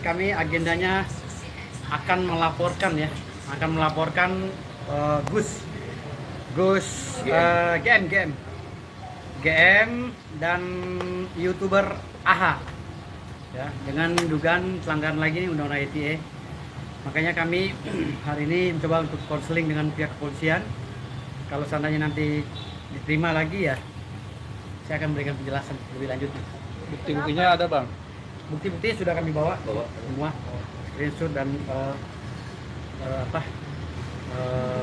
kami agendanya akan melaporkan ya, Gus GM dan YouTuber AHA ya, dengan dugaan pelanggaran lagi nih undang-undang ITE. Makanya kami hari ini mencoba untuk konseling dengan pihak kepolisian. Kalau seandainya nanti diterima lagi ya, saya akan berikan penjelasan lebih lanjut. Bukti-buktinya ada, Bang? Bukti-bukti sudah kami bawa semua, screenshot dan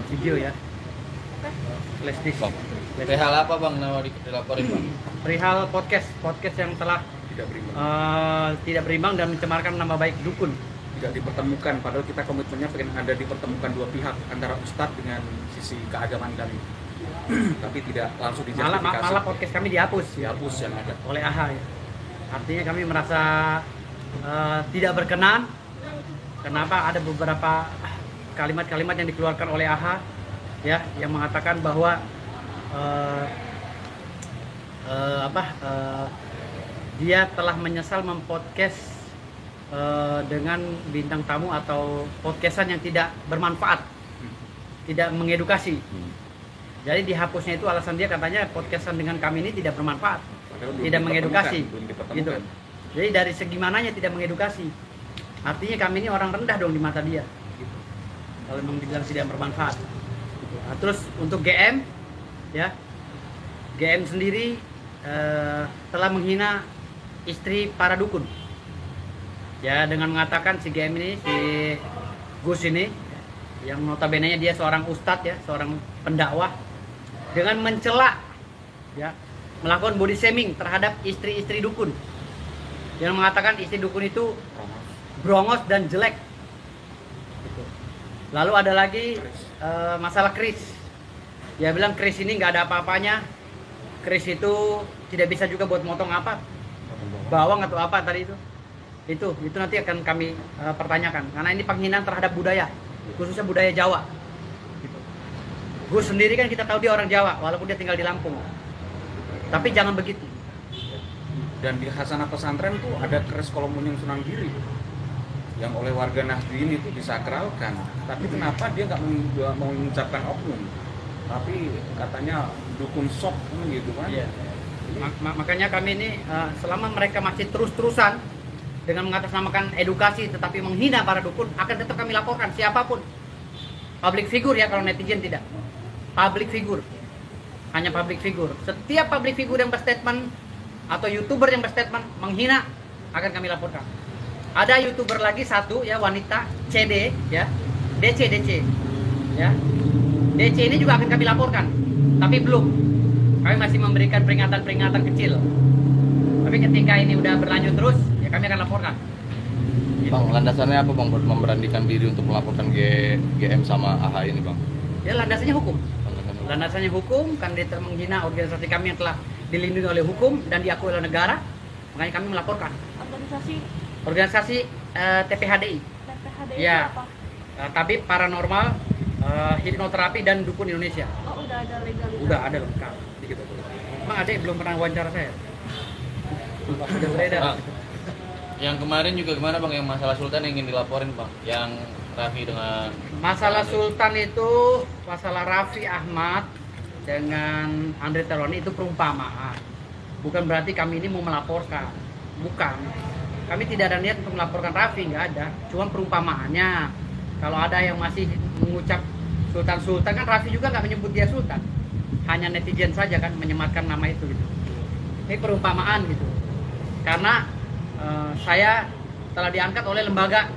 video ya, flash disk. Perihal apa, Bang, dilaporin, Bang? Perihal podcast yang telah tidak berimbang dan mencemarkan nama baik dukun. Tidak dipertemukan, padahal kita komitmennya pengen ada dipertemukan dua pihak antara Ustadz dengan sisi keagamaan kami. Tapi tidak langsung dijustifikasi. Malah podcast kami dihapus yang ada oleh AHA ya. Artinya kami merasa tidak berkenan. Kenapa ada beberapa kalimat-kalimat yang dikeluarkan oleh AHA ya, yang mengatakan bahwa dia telah menyesal mempodcast dengan bintang tamu atau podcastan yang tidak bermanfaat, tidak mengedukasi. Jadi dihapusnya itu alasan dia, katanya podcastan dengan kami ini tidak bermanfaat, tidak mengedukasi gitu. Jadi dari segi mananya tidak mengedukasi, artinya kami ini orang rendah dong di mata dia gitu, kalau memang dibilang tidak bermanfaat. Nah, terus untuk GM ya, GM sendiri telah menghina istri para dukun ya, dengan mengatakan si GM ini, si Gus ini yang notabene dia seorang ustadz ya, seorang pendakwah, dengan mencela ya, melakukan body shaming terhadap istri-istri dukun, yang mengatakan istri dukun itu brongos dan jelek. Lalu ada lagi masalah Kris. Dia bilang Kris ini nggak ada apa-apanya, Kris itu tidak bisa juga buat motong apa, bawang atau apa tadi itu nanti akan kami pertanyakan, karena ini penghinaan terhadap budaya, khususnya budaya Jawa gitu. Gus sendiri kan kita tahu dia orang Jawa walaupun dia tinggal di Lampung, tapi jangan begitu. Dan di Hasanah Pesantren tuh ada keris Kolomunyung Sunan Giri yang oleh warga Nahdien itu disakralkan, tapi kenapa dia nggak mau mengucapkan oknum, tapi katanya dukun sok gitu kan. Iya. Makanya kami ini selama mereka masih terus-terusan dengan mengatasnamakan edukasi tetapi menghina para dukun, akan tetap kami laporkan siapapun. Public figure ya, kalau netizen tidak. Public figure. Hanya public figure. Setiap public figure yang berstatement atau YouTuber yang berstatement menghina akan kami laporkan. Ada YouTuber lagi satu ya, wanita CD ya. DC ya. DC ini juga akan kami laporkan. Tapi belum. Kami masih memberikan peringatan-peringatan kecil. Tapi ketika ini udah berlanjut terus, ya kami akan laporkan. Bang, landasannya apa, Bang, buat memberanikan diri untuk melaporkan GM sama AHA ini, Bang? Ya landasannya hukum. Landasannya hukum, kan dia menghina organisasi kami yang telah dilindungi oleh hukum dan diakui oleh negara. Makanya kami melaporkan. Organisasi TPHDI. TPHDI Ya. apa? Tabib paranormal, hipnoterapi dan dukun Indonesia. Oh, udah ada legalitas. Udah ada lengkap. Emang ada yang belum pernah wawancara saya? Sudah beredar. Yang kemarin juga gimana, Bang, yang masalah Sultan yang ingin dilaporin, Bang, yang Raffi dengan masalah Sultan itu, masalah Raffi Ahmad dengan Andre Taulany itu perumpamaan, bukan berarti kami ini mau melaporkan, bukan. Kami tidak ada niat untuk melaporkan Raffi, nggak ada, cuma perumpamaannya. Kalau ada yang masih mengucap Sultan, kan Raffi juga nggak menyebut dia Sultan, hanya netizen saja kan menyematkan nama itu gitu. Ini perumpamaan gitu. Karena saya telah diangkat oleh lembaga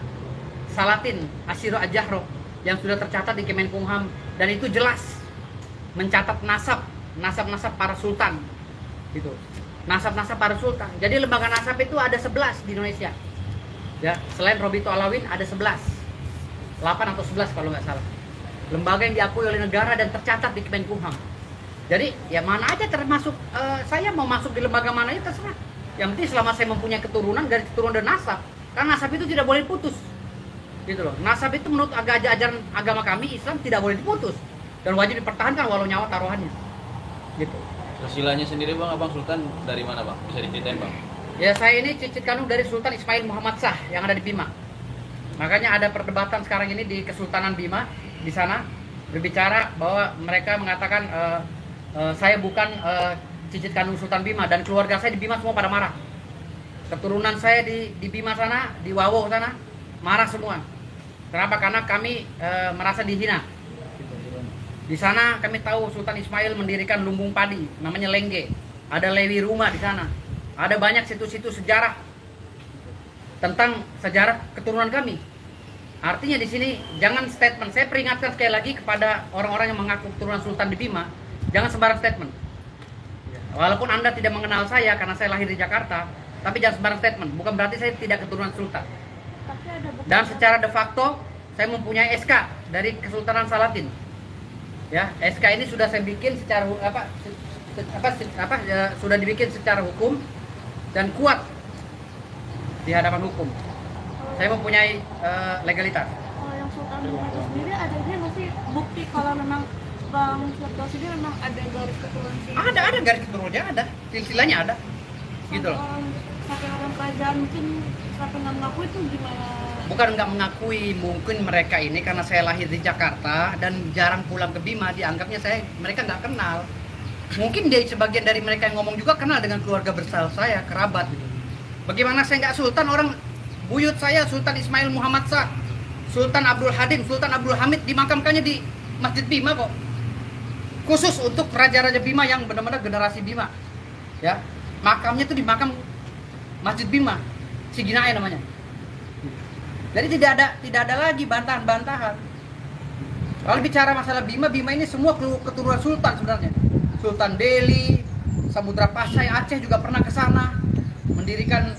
Salatin Asyiro Ajahro yang sudah tercatat di Kemenkumham, dan itu jelas mencatat nasab para sultan gitu. Nasab para sultan. Jadi lembaga nasab itu ada 11 di Indonesia. Ya, selain Robito Alawin ada 11. 8 atau 11 kalau nggak salah. Lembaga yang diakui oleh negara dan tercatat di Kemenkumham. Jadi ya mana aja termasuk, saya mau masuk di lembaga mana aja terserah. Yang penting selama saya mempunyai keturunan, garis keturunan dan nasab. Karena nasab itu tidak boleh diputus. Gitu loh. Nasab itu menurut ajaran agama kami Islam tidak boleh diputus dan wajib dipertahankan walau nyawa taruhannya. Gitu. Silsilahnya sendiri, Bang, Abang Sultan dari mana, Bang? Bisa diceritain, Bang? Ya, saya ini cicit kandung dari Sultan Ismail Muhammad Shah yang ada di Bima. Makanya ada perdebatan sekarang ini di Kesultanan Bima di sana berbicara bahwa mereka mengatakan saya bukan cicit kandung Sultan Bima, dan keluarga saya di Bima semua pada marah. Keturunan saya di Bima sana, di Wawo sana, marah semua. Kenapa? Karena kami merasa dihina. Di sana kami tahu Sultan Ismail mendirikan lumbung padi namanya Lengge. Ada Lewi Rumah di sana. Ada banyak situs-situs sejarah tentang sejarah keturunan kami. Artinya di sini jangan statement. Saya peringatkan sekali lagi kepada orang-orang yang mengaku keturunan Sultan di Bima, jangan sembarang statement. Walaupun Anda tidak mengenal saya karena saya lahir di Jakarta, tapi jangan sembarang statement. Bukan berarti saya tidak keturunan Sultan. Dan secara de facto saya mempunyai SK dari Kesultanan Salatin. Ya, SK ini sudah saya bikin secara sudah dibikin secara hukum dan kuat di hadapan hukum. Saya mempunyai legalitas. Kalau yang Sultan Bima itu sendiri ada nggak sih bukti kalau memang Bang Firdaus ini memang ada garis keturunan sih? Ada garis keturunannya, ada silsilahnya ada, gitu loh. Sampai orang kerajaan mungkin sampai nggak mengaku itu gimana? Bukan nggak mengakui, mungkin mereka ini karena saya lahir di Jakarta dan jarang pulang ke Bima, dianggapnya mereka nggak kenal. Mungkin sebagian dari mereka yang ngomong juga kenal dengan keluarga besar saya, kerabat. Bagaimana saya nggak sultan? Orang buyut saya Sultan Ismail Muhammad Shah, Sultan Abdul Hadim, Sultan Abdul Hamid dimakamkannya di Masjid Bima kok. Khusus untuk raja-raja Bima yang benar-benar generasi Bima. Ya, makamnya itu di makam Masjid Bima, Siginae namanya. Jadi tidak ada lagi bantahan-bantahan. Kalau bicara masalah Bima ini semua keturunan sultan sebenarnya. Sultan Delhi, Samudra Pasai, Aceh juga pernah ke sana mendirikan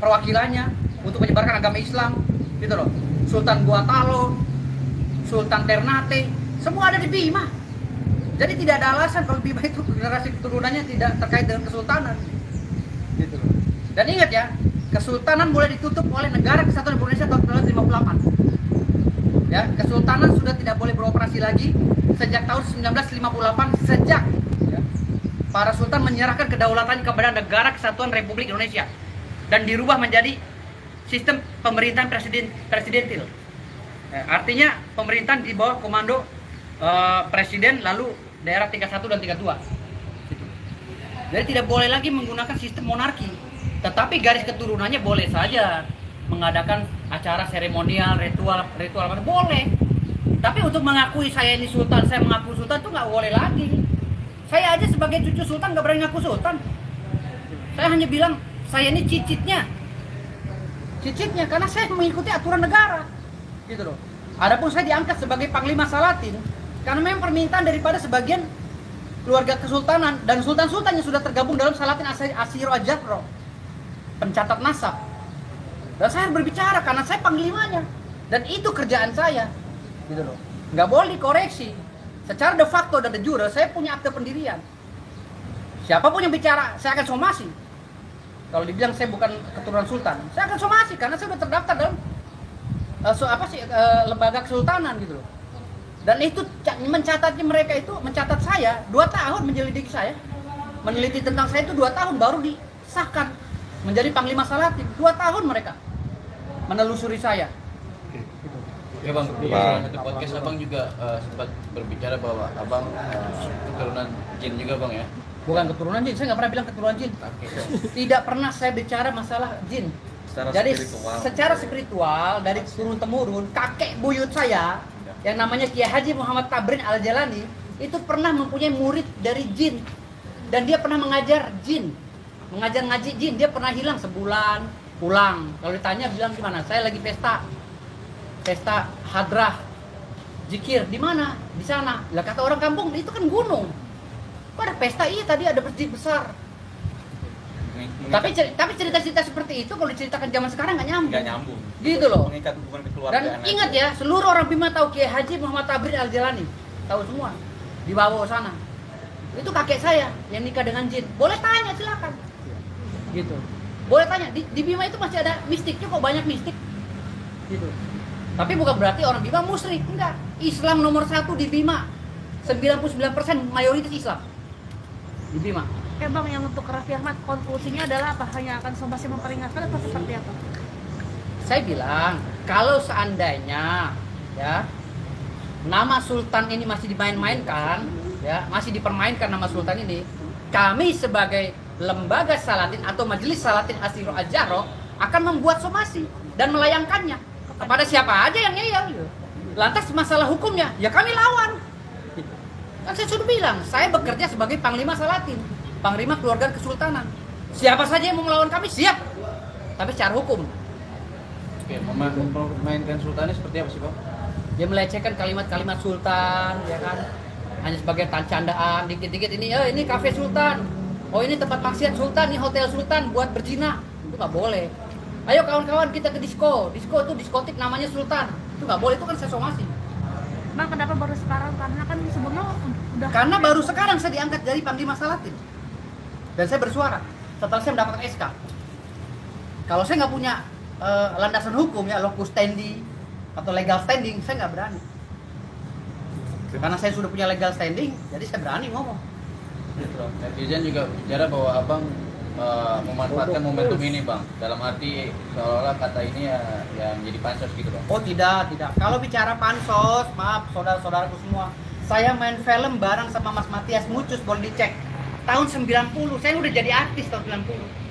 perwakilannya untuk menyebarkan agama Islam, gitu loh. Sultan Buatalo, Sultan Ternate, semua ada di Bima. Jadi tidak ada alasan kalau Bima itu generasi keturunannya tidak terkait dengan kesultanan, gitu loh. Dan ingat ya, kesultanan mulai ditutup oleh Negara Kesatuan Republik Indonesia tahun 1958. Ya, kesultanan sudah tidak boleh beroperasi lagi sejak tahun 1958, sejak ya, para sultan menyerahkan kedaulatan kepada Negara Kesatuan Republik Indonesia dan dirubah menjadi sistem pemerintahan presidentil. Artinya pemerintahan di bawah komando presiden, lalu daerah tingkat 1 dan tingkat 2. Jadi tidak boleh lagi menggunakan sistem monarki, tetapi garis keturunannya boleh saja mengadakan acara seremonial, ritual boleh. Tapi untuk mengakui saya ini sultan, saya mengaku sultan itu nggak boleh lagi. Saya aja sebagai cucu sultan nggak berani ngaku sultan. Saya hanya bilang saya ini cicitnya karena saya mengikuti aturan negara, gitu loh. Adapun saya diangkat sebagai Panglima Salatin karena memang permintaan daripada sebagian keluarga kesultanan dan sultan-sultan yang sudah tergabung dalam Salatin Asyiro Ajafro, pencatat nasab. Dan saya berbicara karena saya panglimanya dan itu kerjaan saya, gitu loh. Nggak boleh dikoreksi. Secara de facto dan de jure saya punya akte pendirian. Siapapun yang bicara saya akan somasi. Kalau dibilang saya bukan keturunan sultan, saya akan somasi karena saya sudah terdaftar dalam lembaga kesultanan, gitu loh. Dan itu mencatatnya mereka itu mencatat saya 2 tahun menyelidiki saya, meneliti tentang saya itu 2 tahun baru disahkan menjadi Panglima Salatin. 2 tahun mereka menelusuri saya. Ya bang, di satu podcast abang juga sempat berbicara bahwa abang keturunan jin juga bang ya? Bukan keturunan jin, saya nggak pernah bilang keturunan jin. Tidak pernah saya bicara masalah jin. Jadi secara spiritual dari turun temurun kakek buyut saya yang namanya Kiai Haji Muhammad Tabrin Al Jalani itu pernah mempunyai murid dari jin dan dia pernah mengajar jin, mengajar ngaji jin. Dia pernah hilang sebulan, pulang. Kalau ditanya bilang gimana? Saya lagi pesta hadrah zikir. Di mana? Di sana. Lah kata orang kampung itu kan gunung. Kok ada pesta? Iya tadi ada masjid besar. Tapi cerita-cerita seperti itu kalau diceritakan zaman sekarang nggak nyambung. Gitu loh. Dan ingat ya, seluruh orang Bima tahu Kiai Haji Muhammad Tabrin Al Jalani, tahu semua. Di Wawo sana. Itu kakek saya yang nikah dengan jin. Boleh tanya silakan. Gitu. Boleh tanya. Di Bima itu masih ada mistiknya kok, banyak mistik. Gitu. Tapi bukan berarti orang Bima musyrik, enggak. Islam nomor 1 di Bima. 99% mayoritas Islam di Bima. Oke Bang, yang untuk Raffi Ahmad konklusinya adalah apa? Hanya akan masih memperingatkan atau seperti apa? Saya bilang kalau seandainya ya nama Sultan ini masih dimain-mainkan, ya masih dipermainkan nama Sultan ini, kami sebagai lembaga Salatin atau Majelis Salatin Asiro Al-Jahro akan membuat somasi dan melayangkannya kepada siapa aja yang ngeyel. Lantas masalah hukumnya, ya kami lawan. Kan saya sudah bilang, saya bekerja sebagai Panglima Salatin, Panglima Keluarga Kesultanan. Siapa saja yang mau melawan kami, siap. Tapi secara hukum. Oke, memainkan sultannya seperti apa sih Bang? Dia melecehkan kalimat-kalimat Sultan, ya kan? Hanya sebagai candaan, dikit-dikit ini kafe Sultan. Oh ini tempat maksiat Sultan, ini hotel Sultan buat berzina. Itu nggak boleh. Ayo kawan-kawan kita ke disko. Disko itu diskotik namanya Sultan. Itu nggak boleh, itu kan saya somasi. Bang, kenapa baru sekarang? Karena kan sebelumnya udah. Karena baru sekarang saya diangkat dari Panglima Salatin. Dan saya bersuara setelah saya mendapatkan SK. Kalau saya nggak punya landasan hukum ya, locus standi atau legal standing, saya nggak berani. Karena saya sudah punya legal standing, jadi saya berani ngomong. Netizen juga bicara bahwa abang memanfaatkan momentum ini bang, dalam arti seolah-olah kata ini ya menjadi pansos gitu bang. Oh tidak. Kalau bicara pansos, maaf saudara-saudaraku semua, saya main film bareng sama Mas Matias Mucus, boleh dicek. Tahun 90, saya udah jadi artis tahun 90.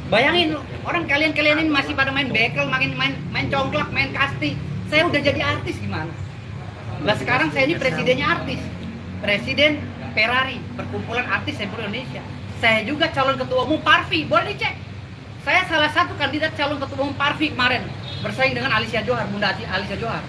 Bayangin, orang kalian ini masih pada main bekel, main congklak, main kasti. Saya udah jadi artis gimana? Lah sekarang saya ini presidennya artis, presiden Ferrari, perkumpulan artis seluruh Indonesia. Saya juga calon ketua umum Parvi, boleh dicek. Saya salah satu kandidat calon ketua umum Parvi kemarin, bersaing dengan Alicia Johar, Bunda Alicia Johar.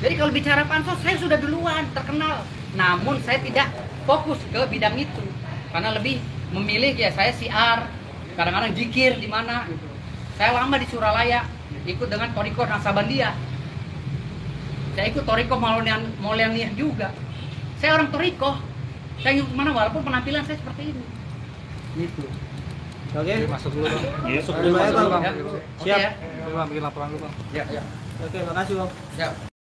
Jadi kalau bicara pansos, saya sudah duluan terkenal. Namun saya tidak fokus ke bidang itu, karena lebih memilih ya saya siar, kadang-kadang zikir di mana. Gitu. Saya lama di Suralaya, ikut dengan Toriko Naksabandia. Saya ikut Toriko Maulaniah juga. Saya orang Toriko. Saya ingin kemana walaupun penampilan saya seperti ini. Gitu. Oke, masuk dulu bang. Masuk dulu bang. Ya. Siap. Oke, ya. Bang, bikin laporan dulu bang. Ya. Oke, makasih bang. Siap.